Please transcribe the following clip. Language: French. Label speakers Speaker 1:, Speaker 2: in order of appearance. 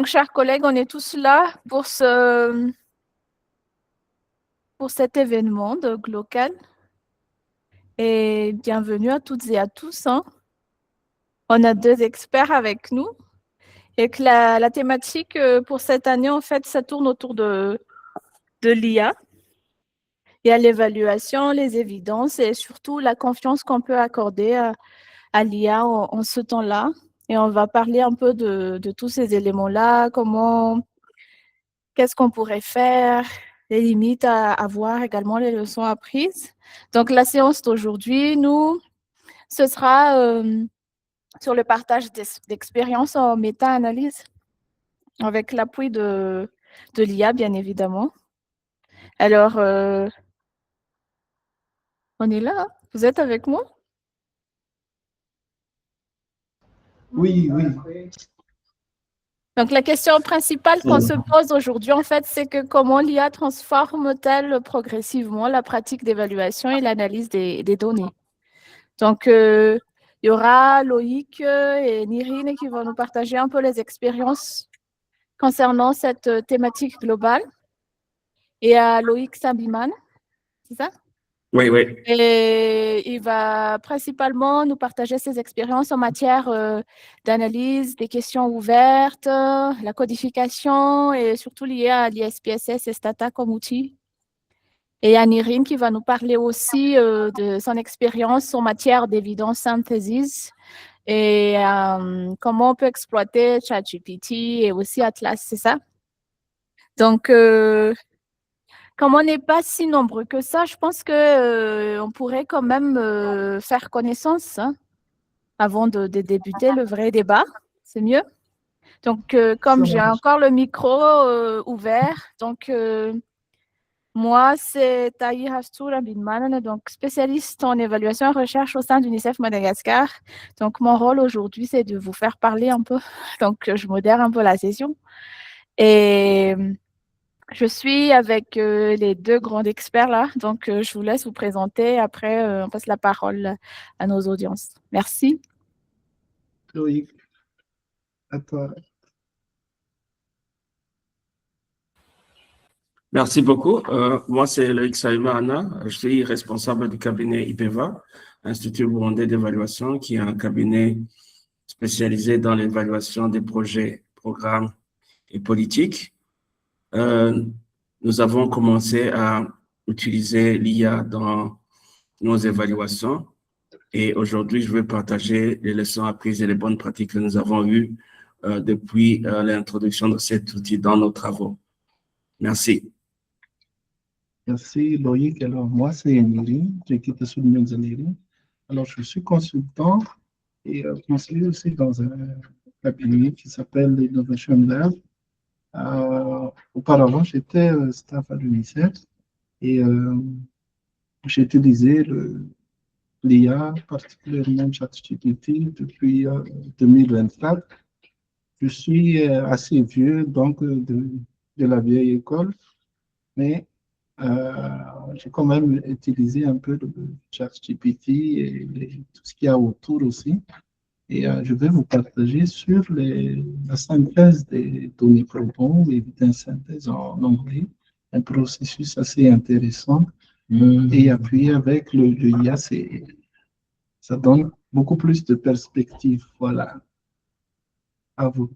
Speaker 1: Donc, chers collègues, on est tous là pour cet événement de Glocal. Et bienvenue à toutes et à tous, hein. On a 2 experts avec nous et que la thématique pour cette année, en fait, ça tourne autour de l'IA. Il y a l'évaluation, les évidences et surtout la confiance qu'on peut accorder à l'IA en ce temps-là. Et on va parler un peu de tous ces éléments-là, qu'est-ce qu'on pourrait faire, les limites à avoir, également les leçons apprises. Donc, la séance d'aujourd'hui, ce sera sur le partage d'expériences en méta-analyse, avec l'appui de l'IA, bien évidemment. Alors, on est là, hein? Vous êtes avec moi?
Speaker 2: Oui, oui.
Speaker 1: Donc, la question principale qu'on se pose aujourd'hui, en fait, c'est que comment l'IA transforme-t-elle progressivement la pratique d'évaluation et l'analyse des données? Donc, il y aura Loïc et Nirine qui vont nous partager un peu les expériences concernant cette thématique globale. Et à Loïc Sabiman, c'est ça?
Speaker 3: Oui, oui.
Speaker 1: Et il va principalement nous partager ses expériences en matière d'analyse des questions ouvertes, la codification et surtout lié à l'ISPSS et Stata comme outil. Et Anirine qui va nous parler aussi de son expérience en matière d'évidence synthesis et comment on peut exploiter ChatGPT et aussi Atlas, c'est ça? Donc, comme on n'est pas si nombreux que ça, je pense qu'on pourrait quand même faire connaissance, hein, avant de débuter le vrai débat. C'est mieux. Donc, comme j'ai encore le micro ouvert, donc moi, c'est Tahir Hassoura Binman, donc spécialiste en évaluation et recherche au sein d'UNICEF Madagascar. Donc, mon rôle aujourd'hui, c'est de vous faire parler un peu. Donc, je modère un peu la session. Et je suis avec les 2 grands experts là. Donc, je vous laisse vous présenter. Après, on passe la parole à nos audiences. Merci.
Speaker 2: Oui, à toi.
Speaker 3: Merci beaucoup. Moi, c'est Loïc Saïma. Je suis responsable du cabinet IPEVA, Institut burundais d'évaluation, qui est un cabinet spécialisé dans l'évaluation des projets, programmes et politiques. Nous avons commencé à utiliser l'IA dans nos évaluations et aujourd'hui, je vais partager les leçons apprises et les bonnes pratiques que nous avons eues depuis l'introduction de cet outil dans nos travaux. Merci.
Speaker 2: Merci Loïc. Alors, moi, c'est Niri, j'équipe de Niri. Alors, je suis consultant et conseiller aussi dans un cabinet qui s'appelle l'Innovation Lab. Auparavant, j'étais staff à l'UNICEF et j'ai utilisé l'IA, particulièrement ChatGPT, depuis 2024. Je suis assez vieux, donc de la vieille école, mais j'ai quand même utilisé un peu de ChatGPT et tout ce qu'il y a autour aussi. Et je vais vous partager sur la synthèse des données probantes, l'évidence synthèse en anglais, un processus assez intéressant. Et appuyé avec le IA, ça donne beaucoup plus de perspectives. Voilà, à vous.